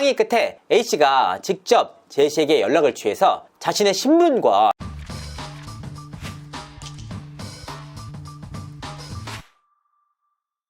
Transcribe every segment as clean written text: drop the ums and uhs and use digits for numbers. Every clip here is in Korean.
상의 끝에 A씨가 직접 제시에게 연락을 취해서 자신의 신분과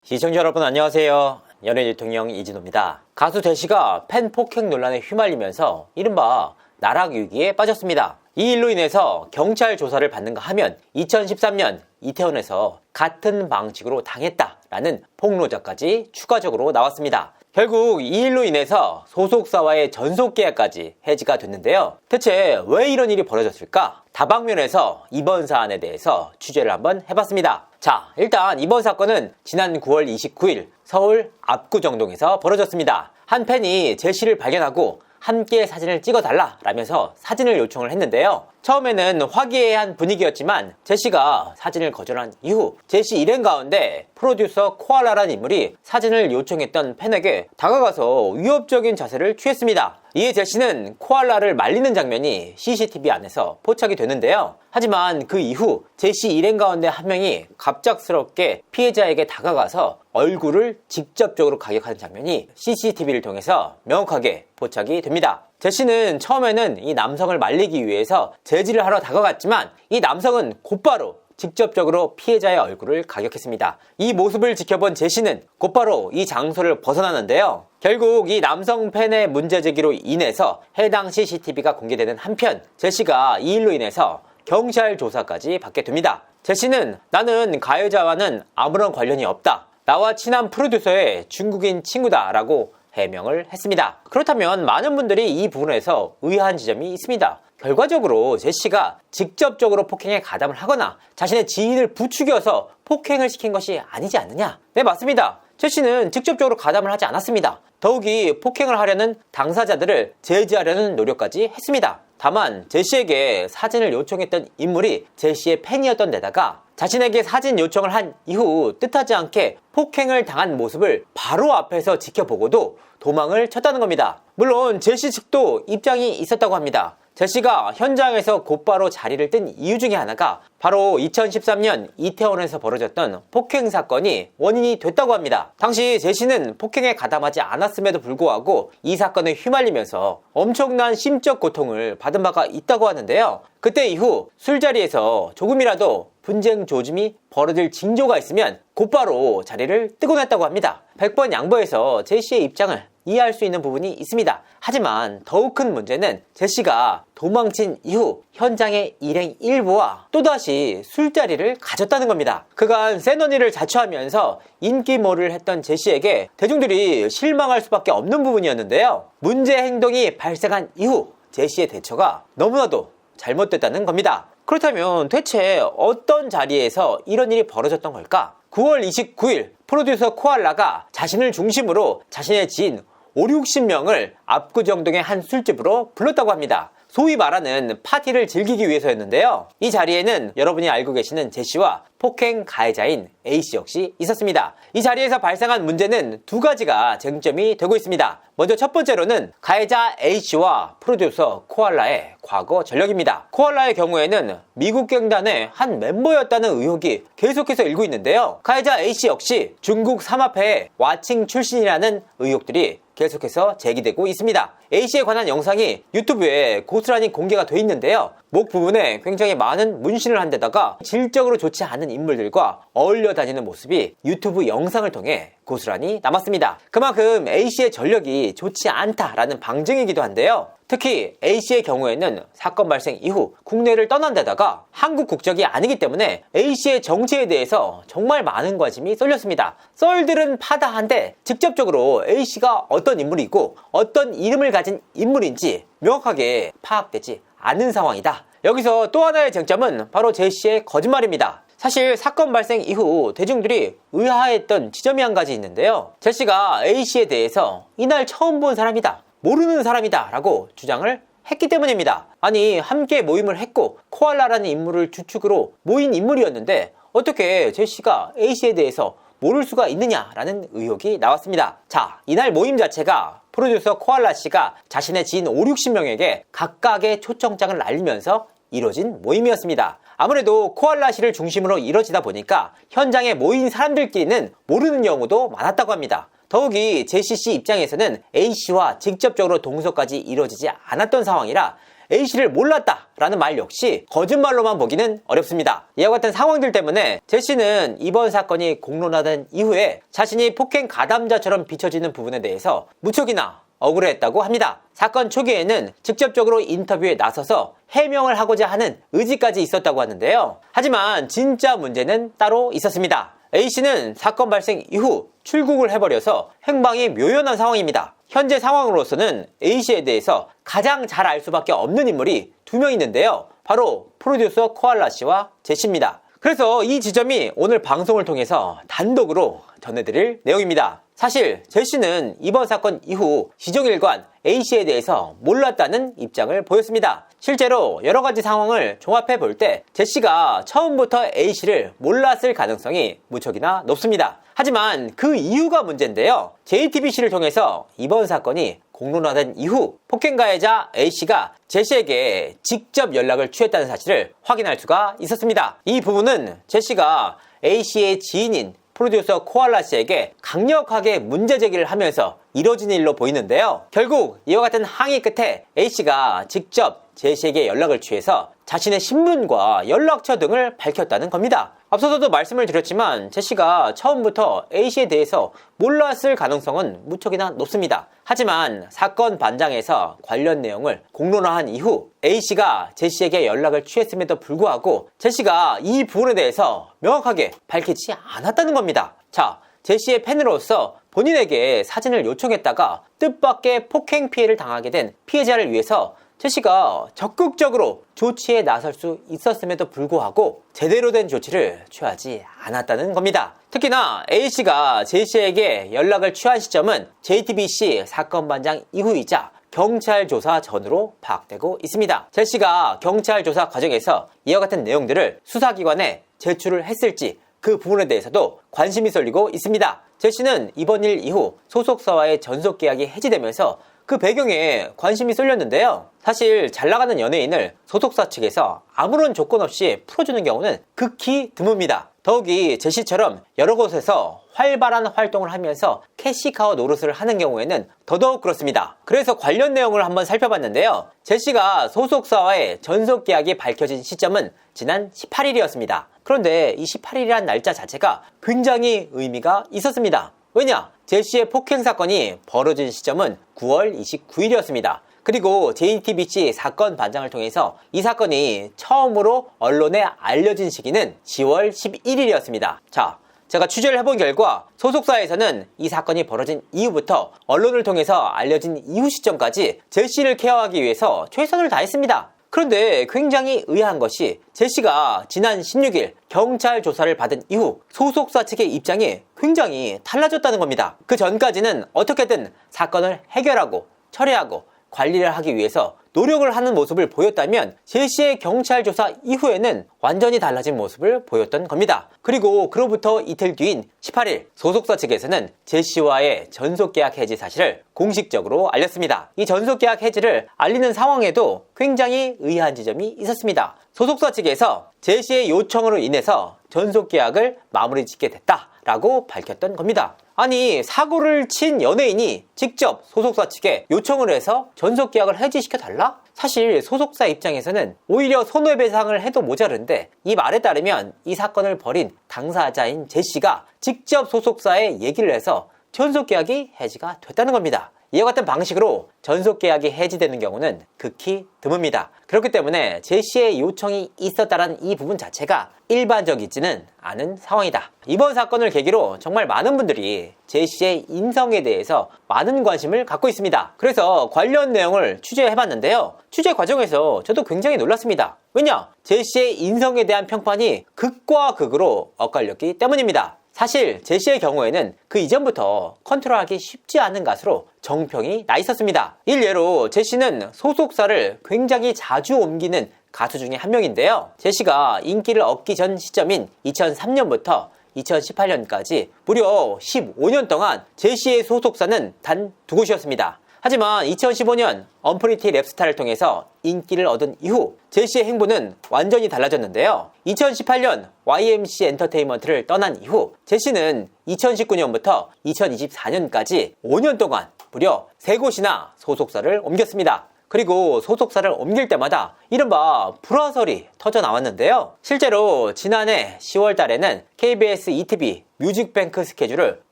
시청자 여러분 안녕하세요. 연예인 대통령 이진호입니다. 가수 제시가 팬 폭행 논란에 휘말리면서 이른바 나락 위기에 빠졌습니다. 이 일로 인해서 경찰 조사를 받는가 하면 2013년 이태원에서 같은 방식으로 당했다라는 폭로자까지 추가적으로 나왔습니다. 결국 이 일로 인해서 소속사와의 전속계약까지 해지가 됐는데요. 대체 왜 이런 일이 벌어졌을까? 다방면에서 이번 사안에 대해서 취재를 한번 해봤습니다. 자, 일단 이번 사건은 지난 9월 29일 서울 압구정동에서 벌어졌습니다. 한 팬이 제시를 발견하고 함께 사진을 찍어달라 라면서 사진을 요청을 했는데요. 처음에는 화기애애한 분위기였지만 제시가 사진을 거절한 이후 제시 일행 가운데 프로듀서 코알라라는 인물이 사진을 요청했던 팬에게 다가가서 위협적인 자세를 취했습니다. 이에 제시는 코알라를 말리는 장면이 CCTV 안에서 포착이 되는데요. 하지만 그 이후 제시 일행 가운데 한 명이 갑작스럽게 피해자에게 다가가서 얼굴을 직접적으로 가격하는 장면이 CCTV를 통해서 명확하게 포착이 됩니다. 제시는 처음에는 이 남성을 말리기 위해서 제지를 하러 다가갔지만 이 남성은 곧바로 직접적으로 피해자의 얼굴을 가격했습니다. 이 모습을 지켜본 제시는 곧바로 이 장소를 벗어나는데요. 결국 이 남성 팬의 문제 제기로 인해서 해당 CCTV가 공개되는 한편 제시가 이 일로 인해서 경찰 조사까지 받게 됩니다. 제시는 나는 가해자와는 아무런 관련이 없다. 나와 친한 프로듀서의 중국인 친구다 라고 해명을 했습니다. 그렇다면 많은 분들이 이 부분에서 의아한 지점이 있습니다. 결과적으로 제시가 직접적으로 폭행에 가담을 하거나 자신의 지인을 부추겨서 폭행을 시킨 것이 아니지 않느냐? 네, 맞습니다. 제시는 직접적으로 가담을 하지 않았습니다. 더욱이 폭행을 하려는 당사자들을 제지하려는 노력까지 했습니다. 다만 제시에게 사진을 요청했던 인물이 제시의 팬이었던 데다가 자신에게 사진 요청을 한 이후 뜻하지 않게 폭행을 당한 모습을 바로 앞에서 지켜보고도 도망을 쳤다는 겁니다. 물론 제시 측도 입장이 있었다고 합니다. 제시가 현장에서 곧바로 자리를 뜬 이유 중에 하나가 바로 2013년 이태원에서 벌어졌던 폭행 사건이 원인이 됐다고 합니다. 당시 제시는 폭행에 가담하지 않았음에도 불구하고 이 사건에 휘말리면서 엄청난 심적 고통을 받은 바가 있다고 하는데요. 그때 이후 술자리에서 조금이라도 분쟁 조짐이 벌어질 징조가 있으면 곧바로 자리를 뜨곤 했다고 합니다. 100번 양보해서 제시의 입장을 이해할 수 있는 부분이 있습니다. 하지만 더욱 큰 문제는 제시가 도망친 이후 현장의 일행 일부와 또다시 술자리를 가졌다는 겁니다. 그간 센 언니를 자처하면서 인기몰이를 했던 제시에게 대중들이 실망할 수밖에 없는 부분이었는데요. 문제 행동이 발생한 이후 제시의 대처가 너무나도 잘못됐다는 겁니다. 그렇다면 대체 어떤 자리에서 이런 일이 벌어졌던 걸까? 9월 29일 프로듀서 코알라가 자신을 중심으로 자신의 지인 50~60명을 압구정동의 한 술집으로 불렀다고 합니다. 소위 말하는 파티를 즐기기 위해서였는데요. 이 자리에는 여러분이 알고 계시는 제시와 폭행 가해자인 A씨 역시 있었습니다. 이 자리에서 발생한 문제는 두 가지가 쟁점이 되고 있습니다. 먼저 첫 번째로는 가해자 A씨와 프로듀서 코알라의 과거 전력입니다. 코알라의 경우에는 미국 갱단의 한 멤버였다는 의혹이 계속해서 일고 있는데요. 가해자 A씨 역시 중국 삼합회의 와칭 출신이라는 의혹들이 계속해서 제기되고 있습니다. A씨에 관한 영상이 유튜브에 고스란히 공개가 돼 있는데요. 목 부분에 굉장히 많은 문신을 한 데다가 질적으로 좋지 않은 인물들과 어울려 다니는 모습이 유튜브 영상을 통해 고스란히 남았습니다. 그만큼 A씨의 전력이 좋지 않다라는 방증이기도 한데요. 특히 A씨의 경우에는 사건 발생 이후 국내를 떠난 데다가 한국 국적이 아니기 때문에 A씨의 정체에 대해서 정말 많은 관심이 쏠렸습니다. 썰들은 파다한데 직접적으로 A씨가 어떤 인물이고 어떤 이름을 가진 인물인지 명확하게 파악되지 않은 상황이다. 여기서 또 하나의 쟁점은 바로 제시의 거짓말입니다. 사실 사건 발생 이후 대중들이 의아했던 지점이 한 가지 있는데요. 제시가 A씨에 대해서 이날 처음 본 사람이다, 모르는 사람이다 라고 주장을 했기 때문입니다. 아니, 함께 모임을 했고 코알라라는 인물을 주축으로 모인 인물이었는데 어떻게 제시가 A씨에 대해서 모를 수가 있느냐라는 의혹이 나왔습니다. 자, 이날 모임 자체가 프로듀서 코알라씨가 자신의 지인 50~60명에게 각각의 초청장을 날리면서 이뤄진 모임이었습니다. 아무래도 코알라씨를 중심으로 이뤄지다 보니까 현장에 모인 사람들끼리는 모르는 경우도 많았다고 합니다. 더욱이 제시 씨 입장에서는 A씨와 직접적으로 동서까지 이루어지지 않았던 상황이라 A씨를 몰랐다라는 말 역시 거짓말로만 보기는 어렵습니다. 이와 같은 상황들 때문에 제시는 이번 사건이 공론화된 이후에 자신이 폭행 가담자처럼 비춰지는 부분에 대해서 무척이나 억울해했다고 합니다. 사건 초기에는 직접적으로 인터뷰에 나서서 해명을 하고자 하는 의지까지 있었다고 하는데요. 하지만 진짜 문제는 따로 있었습니다. A씨는 사건 발생 이후 출국을 해버려서 행방이 묘연한 상황입니다. 현재 상황으로서는 A씨에 대해서 가장 잘 알 수밖에 없는 인물이 두 명 있는데요. 바로 프로듀서 코알라씨와 제시입니다. 그래서 이 지점이 오늘 방송을 통해서 단독으로 전해드릴 내용입니다. 사실 제시는 이번 사건 이후 시종일관 A씨에 대해서 몰랐다는 입장을 보였습니다. 실제로 여러가지 상황을 종합해 볼 때 제시가 처음부터 A씨를 몰랐을 가능성이 무척이나 높습니다. 하지만 그 이유가 문제인데요. JTBC를 통해서 이번 사건이 공론화된 이후 폭행 가해자 A씨가 제시에게 직접 연락을 취했다는 사실을 확인할 수가 있었습니다. 이 부분은 제시가 A씨의 지인인 프로듀서 코알라씨에게 강력하게 문제 제기를 하면서 이뤄진 일로 보이는데요. 결국 이와 같은 항의 끝에 A씨가 직접 제시에게 연락을 취해서 자신의 신분과 연락처 등을 밝혔다는 겁니다. 앞서서도 말씀을 드렸지만 제시가 처음부터 A씨에 대해서 몰랐을 가능성은 무척이나 높습니다. 하지만 사건 반장에서 관련 내용을 공론화한 이후 A씨가 제시에게 연락을 취했음에도 불구하고 제시가 이 부분에 대해서 명확하게 밝히지 않았다는 겁니다. 자, 제시의 팬으로서 본인에게 사진을 요청했다가 뜻밖의 폭행 피해를 당하게 된 피해자를 위해서 제시가 적극적으로 조치에 나설 수 있었음에도 불구하고 제대로 된 조치를 취하지 않았다는 겁니다. 특히나 A씨가 제시에게 연락을 취한 시점은 JTBC 사건 반장 이후이자 경찰 조사 전으로 파악되고 있습니다. 제시가 경찰 조사 과정에서 이와 같은 내용들을 수사기관에 제출을 했을지 그 부분에 대해서도 관심이 쏠리고 있습니다. 제시는 이번 일 이후 소속사와의 전속 계약이 해지되면서 그 배경에 관심이 쏠렸는데요. 사실 잘 나가는 연예인을 소속사 측에서 아무런 조건 없이 풀어주는 경우는 극히 드뭅니다. 더욱이 제시처럼 여러 곳에서 활발한 활동을 하면서 캐시카우 노릇을 하는 경우에는 더더욱 그렇습니다. 그래서 관련 내용을 한번 살펴봤는데요. 제시가 소속사와의 전속 계약이 밝혀진 시점은 지난 18일이었습니다. 그런데 이 18일이라는 날짜 자체가 굉장히 의미가 있었습니다. 왜냐? 제시의 폭행 사건이 벌어진 시점은 9월 29일이었습니다. 그리고 JTBC 사건 반장을 통해서 이 사건이 처음으로 언론에 알려진 시기는 10월 11일이었습니다. 자, 제가 취재를 해본 결과 소속사에서는 이 사건이 벌어진 이후부터 언론을 통해서 알려진 이후 시점까지 제시를 케어하기 위해서 최선을 다했습니다. 그런데 굉장히 의아한 것이 제시가 지난 16일 경찰 조사를 받은 이후 소속사 측의 입장이 굉장히 달라졌다는 겁니다. 그 전까지는 어떻게든 사건을 해결하고 처리하고 관리를 하기 위해서 노력을 하는 모습을 보였다면 제시의 경찰 조사 이후에는 완전히 달라진 모습을 보였던 겁니다. 그리고 그로부터 이틀 뒤인 18일 소속사 측에서는 제시와의 전속계약 해지 사실을 공식적으로 알렸습니다. 이 전속계약 해지를 알리는 상황에도 굉장히 의아한 지점이 있었습니다. 소속사 측에서 제시의 요청으로 인해서 전속계약을 마무리 짓게 됐다라고 밝혔던 겁니다. 아니, 사고를 친 연예인이 직접 소속사 측에 요청을 해서 전속계약을 해지시켜달라? 사실 소속사 입장에서는 오히려 손해배상을 해도 모자른데 이 말에 따르면 이 사건을 벌인 당사자인 제시가 직접 소속사에 얘기를 해서 전속계약이 해지가 됐다는 겁니다. 이와 같은 방식으로 전속계약이 해지되는 경우는 극히 드뭅니다. 그렇기 때문에 제시의 요청이 있었다는 이 부분 자체가 일반적이지는 않은 상황이다. 이번 사건을 계기로 정말 많은 분들이 제시의 인성에 대해서 많은 관심을 갖고 있습니다. 그래서 관련 내용을 취재해봤는데요. 취재 과정에서 저도 굉장히 놀랐습니다. 왜냐? 제시의 인성에 대한 평판이 극과 극으로 엇갈렸기 때문입니다. 사실 제시의 경우에는 그 이전부터 컨트롤하기 쉽지 않은 가수로 정평이 나 있었습니다. 일례로 제시는 소속사를 굉장히 자주 옮기는 가수 중에 한 명인데요. 제시가 인기를 얻기 전 시점인 2003년부터 2018년까지 무려 15년 동안 제시의 소속사는 단 두 곳이었습니다. 하지만 2015년 언프리티 랩스타를 통해서 인기를 얻은 이후 제시의 행보는 완전히 달라졌는데요. 2018년 YMC 엔터테인먼트를 떠난 이후 제시는 2019년부터 2024년까지 5년 동안 무려 3곳이나 소속사를 옮겼습니다. 그리고 소속사를 옮길 때마다 이른바 불화설이 터져 나왔는데요. 실제로 지난해 10월 달에는 KBS ETV 뮤직뱅크 스케줄을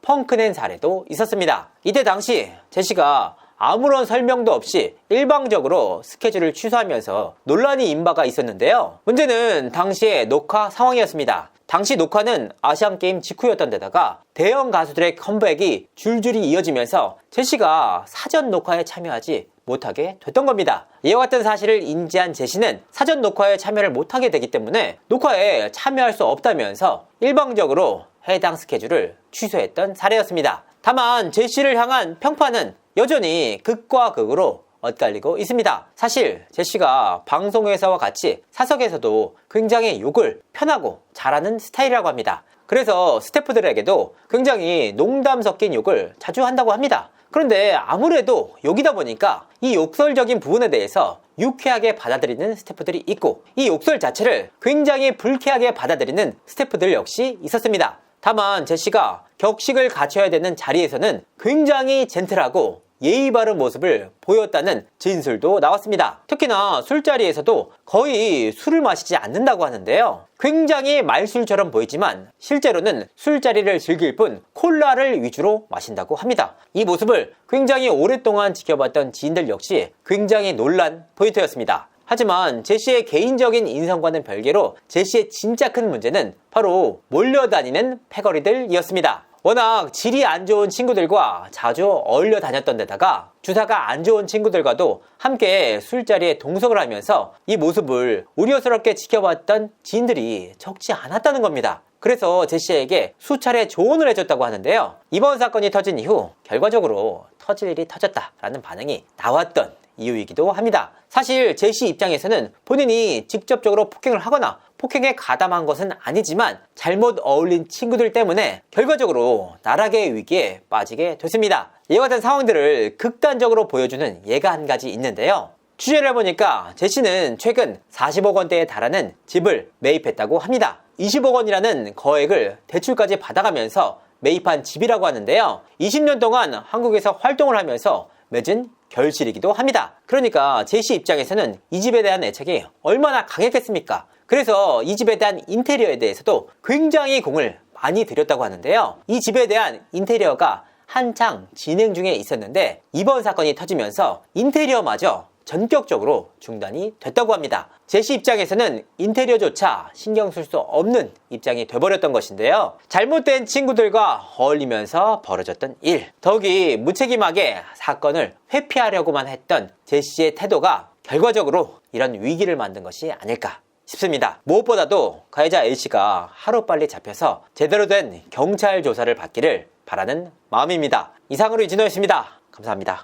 펑크낸 사례도 있었습니다. 이때 당시 제시가 아무런 설명도 없이 일방적으로 스케줄을 취소하면서 논란이 인 바가 있었는데요. 문제는 당시의 녹화 상황이었습니다. 당시 녹화는 아시안게임 직후였던 데다가 대형 가수들의 컴백이 줄줄이 이어지면서 제시가 사전 녹화에 참여하지 못하게 됐던 겁니다. 이와 같은 사실을 인지한 제시는 사전 녹화에 참여를 못하게 되기 때문에 녹화에 참여할 수 없다면서 일방적으로 해당 스케줄을 취소했던 사례였습니다. 다만 제시를 향한 평판은 여전히 극과 극으로 엇갈리고 있습니다. 사실 제시가 방송에서와 같이 사석에서도 굉장히 욕을 편하고 잘하는 스타일이라고 합니다. 그래서 스태프들에게도 굉장히 농담 섞인 욕을 자주 한다고 합니다. 그런데 아무래도 욕이다 보니까 이 욕설적인 부분에 대해서 유쾌하게 받아들이는 스태프들이 있고 이 욕설 자체를 굉장히 불쾌하게 받아들이는 스태프들 역시 있었습니다. 다만 제시가 격식을 갖춰야 되는 자리에서는 굉장히 젠틀하고 예의 바른 모습을 보였다는 진술도 나왔습니다. 특히나 술자리에서도 거의 술을 마시지 않는다고 하는데요. 굉장히 말술처럼 보이지만 실제로는 술자리를 즐길 뿐 콜라를 위주로 마신다고 합니다. 이 모습을 굉장히 오랫동안 지켜봤던 지인들 역시 굉장히 놀란 포인트였습니다. 하지만 제시의 개인적인 인성과는 별개로 제시의 진짜 큰 문제는 바로 몰려다니는 패거리들이었습니다. 워낙 질이 안 좋은 친구들과 자주 어울려 다녔던 데다가 주사가 안 좋은 친구들과도 함께 술자리에 동석을 하면서 이 모습을 우려스럽게 지켜봤던 지인들이 적지 않았다는 겁니다. 그래서 제시에게 수차례 조언을 해줬다고 하는데요. 이번 사건이 터진 이후 결과적으로 터질 일이 터졌다라는 반응이 나왔던 이유이기도 합니다. 사실 제시 입장에서는 본인이 직접적으로 폭행을 하거나 폭행에 가담한 것은 아니지만 잘못 어울린 친구들 때문에 결과적으로 나락의 위기에 빠지게 됐습니다. 이와 같은 상황들을 극단적으로 보여주는 예가 한 가지 있는데요. 취재를 해보니까 제시는 최근 40억 원대에 달하는 집을 매입했다고 합니다. 20억 원이라는 거액을 대출까지 받아가면서 매입한 집이라고 하는데요. 20년 동안 한국에서 활동을 하면서 맺은 결실이기도 합니다. 그러니까 제시 입장에서는 이 집에 대한 애착이 얼마나 강했겠습니까? 그래서 이 집에 대한 인테리어에 대해서도 굉장히 공을 많이 들였다고 하는데요. 이 집에 대한 인테리어가 한창 진행 중에 있었는데 이번 사건이 터지면서 인테리어마저 전격적으로 중단이 됐다고 합니다. 제시 입장에서는 인테리어조차 신경 쓸 수 없는 입장이 돼버렸던 것인데요. 잘못된 친구들과 어울리면서 벌어졌던 일, 더욱이 무책임하게 사건을 회피하려고만 했던 제시의 태도가 결과적으로 이런 위기를 만든 것이 아닐까 싶습니다. 무엇보다도 가해자 A씨가 하루빨리 잡혀서 제대로 된 경찰 조사를 받기를 바라는 마음입니다. 이상으로 이진호였습니다. 감사합니다.